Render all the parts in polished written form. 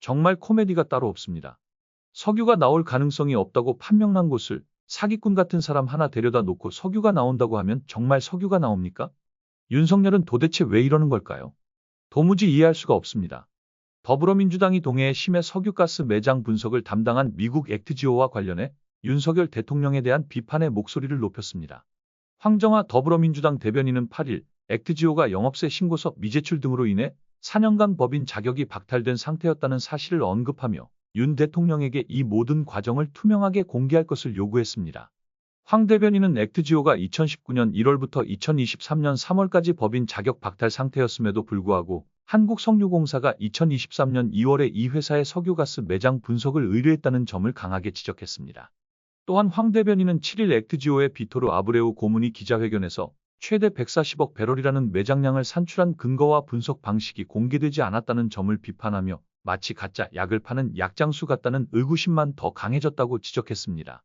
정말 코미디가 따로 없습니다. 석유가 나올 가능성이 없다고 판명난 곳을 사기꾼 같은 사람 하나 데려다 놓고 석유가 나온다고 하면 정말 석유가 나옵니까? 윤석열은 도대체 왜 이러는 걸까요? 도무지 이해할 수가 없습니다. 더불어민주당이 동해의 심해 석유가스 매장 분석을 담당한 미국 액트지오와 관련해 윤석열 대통령에 대한 비판의 목소리를 높였습니다. 황정화 더불어민주당 대변인은 8일 액트지오가 영업세 신고서 미제출 등으로 인해 4년간 법인 자격이 박탈된 상태였다는 사실을 언급하며 윤 대통령에게 이 모든 과정을 투명하게 공개할 것을 요구했습니다. 황 대변인은 액트지오가 2019년 1월부터 2023년 3월까지 법인 자격 박탈 상태였음에도 불구하고 한국석유공사가 2023년 2월에 이 회사의 석유가스 매장 분석을 의뢰했다는 점을 강하게 지적했습니다. 또한 황 대변인은 7일 액트지오의 비토르 아브레우 고문이 기자회견에서 최대 140억 배럴이라는 매장량을 산출한 근거와 분석 방식이 공개되지 않았다는 점을 비판하며 마치 가짜 약을 파는 약장수 같다는 의구심만 더 강해졌다고 지적했습니다.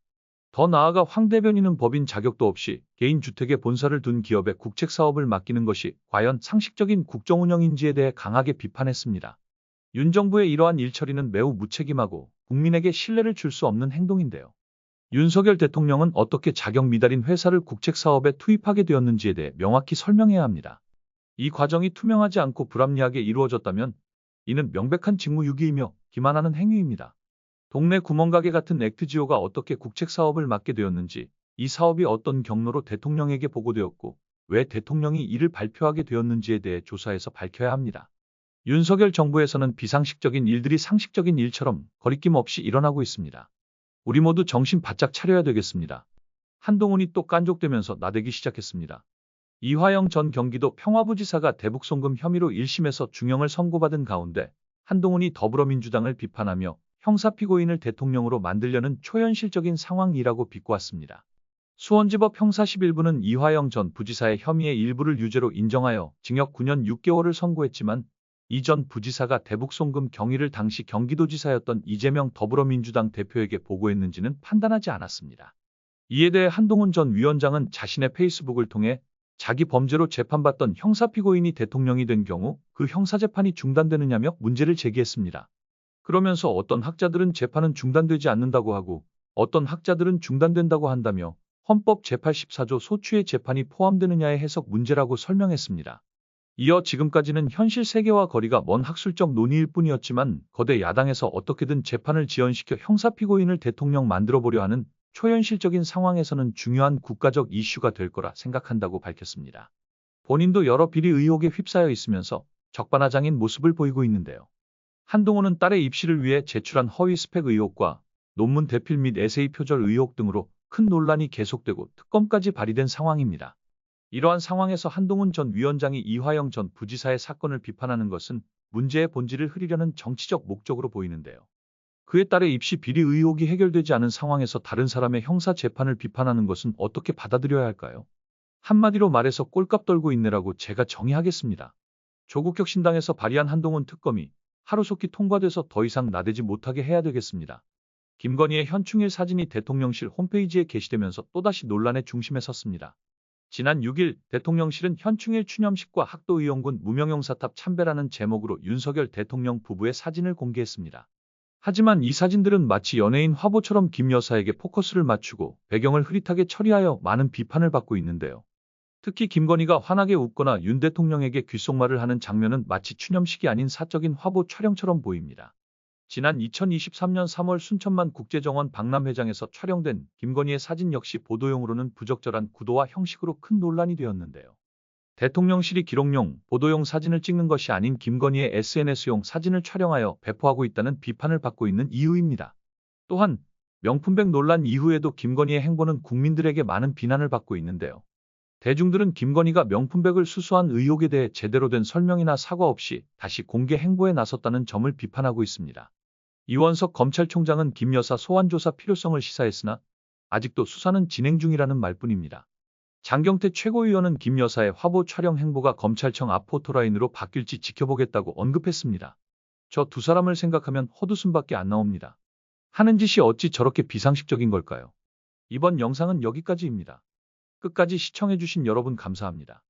더 나아가 황 대변인은 법인 자격도 없이 개인 주택에 본사를 둔 기업에 국책사업을 맡기는 것이 과연 상식적인 국정운영인지에 대해 강하게 비판했습니다. 윤 정부의 이러한 일처리는 매우 무책임하고 국민에게 신뢰를 줄 수 없는 행동인데요. 윤석열 대통령은 어떻게 자격 미달인 회사를 국책사업에 투입하게 되었는지에 대해 명확히 설명해야 합니다. 이 과정이 투명하지 않고 불합리하게 이루어졌다면 이는 명백한 직무유기이며 기만하는 행위입니다. 동네 구멍가게 같은 액트지오가 어떻게 국책사업을 맡게 되었는지, 이 사업이 어떤 경로로 대통령에게 보고되었고 왜 대통령이 이를 발표하게 되었는지에 대해 조사해서 밝혀야 합니다. 윤석열 정부에서는 비상식적인 일들이 상식적인 일처럼 거리낌 없이 일어나고 있습니다. 우리 모두 정신 바짝 차려야 되겠습니다. 한동훈이 또 깐족되면서 나대기 시작했습니다. 이화영 전 경기도 평화부지사가 대북송금 혐의로 1심에서 중형을 선고받은 가운데 한동훈이 더불어민주당을 비판하며 형사피고인을 대통령으로 만들려는 초현실적인 상황이라고 비꼬았습니다. 수원지법 형사 11부는 이화영 전 부지사의 혐의의 일부를 유죄로 인정하여 징역 9년 6개월을 선고했지만 이 전 부지사가 대북송금 경위를 당시 경기도지사였던 이재명 더불어민주당 대표에게 보고했는지는 판단하지 않았습니다. 이에 대해 한동훈 전 위원장은 자신의 페이스북을 통해 자기 범죄로 재판받던 형사피고인이 대통령이 된 경우 그 형사재판이 중단되느냐며 문제를 제기했습니다. 그러면서 어떤 학자들은 재판은 중단되지 않는다고 하고 어떤 학자들은 중단된다고 한다며 헌법 제84조 소추의 재판이 포함되느냐의 해석 문제라고 설명했습니다. 이어 지금까지는 현실 세계와 거리가 먼 학술적 논의일 뿐이었지만 거대 야당에서 어떻게든 재판을 지연시켜 형사피고인을 대통령 만들어보려 하는 초현실적인 상황에서는 중요한 국가적 이슈가 될 거라 생각한다고 밝혔습니다. 본인도 여러 비리 의혹에 휩싸여 있으면서 적반하장인 모습을 보이고 있는데요. 한동훈은 딸의 입시를 위해 제출한 허위 스펙 의혹과 논문 대필 및 에세이 표절 의혹 등으로 큰 논란이 계속되고 특검까지 발의된 상황입니다. 이러한 상황에서 한동훈 전 위원장이 이화영 전 부지사의 사건을 비판하는 것은 문제의 본질을 흐리려는 정치적 목적으로 보이는데요. 그의 딸의 입시 비리 의혹이 해결되지 않은 상황에서 다른 사람의 형사 재판을 비판하는 것은 어떻게 받아들여야 할까요? 한마디로 말해서 꼴값 떨고 있네라고 제가 정의하겠습니다. 조국혁신당에서 발의한 한동훈 특검이 하루속히 통과돼서 더 이상 나대지 못하게 해야 되겠습니다. 김건희의 현충일 사진이 대통령실 홈페이지에 게시되면서 또다시 논란의 중심에 섰습니다. 지난 6일 대통령실은 현충일 추념식과 학도의용군 무명용사탑 참배라는 제목으로 윤석열 대통령 부부의 사진을 공개했습니다. 하지만 이 사진들은 마치 연예인 화보처럼 김 여사에게 포커스를 맞추고 배경을 흐릿하게 처리하여 많은 비판을 받고 있는데요. 특히 김건희가 환하게 웃거나 윤 대통령에게 귓속말을 하는 장면은 마치 추념식이 아닌 사적인 화보 촬영처럼 보입니다. 지난 2023년 3월 순천만 국제정원 박람회장에서 촬영된 김건희의 사진 역시 보도용으로는 부적절한 구도와 형식으로 큰 논란이 되었는데요. 대통령실이 기록용, 보도용 사진을 찍는 것이 아닌 김건희의 SNS용 사진을 촬영하여 배포하고 있다는 비판을 받고 있는 이유입니다. 또한 명품백 논란 이후에도 김건희의 행보는 국민들에게 많은 비난을 받고 있는데요. 대중들은 김건희가 명품백을 수수한 의혹에 대해 제대로 된 설명이나 사과 없이 다시 공개 행보에 나섰다는 점을 비판하고 있습니다. 이원석 검찰총장은 김 여사 소환 조사 필요성을 시사했으나 아직도 수사는 진행 중이라는 말뿐입니다. 장경태 최고위원은 김 여사의 화보 촬영 행보가 검찰청 앞 포토라인으로 바뀔지 지켜보겠다고 언급했습니다. 저 두 사람을 생각하면 헛웃음밖에 안 나옵니다. 하는 짓이 어찌 저렇게 비상식적인 걸까요? 이번 영상은 여기까지입니다. 끝까지 시청해주신 여러분 감사합니다.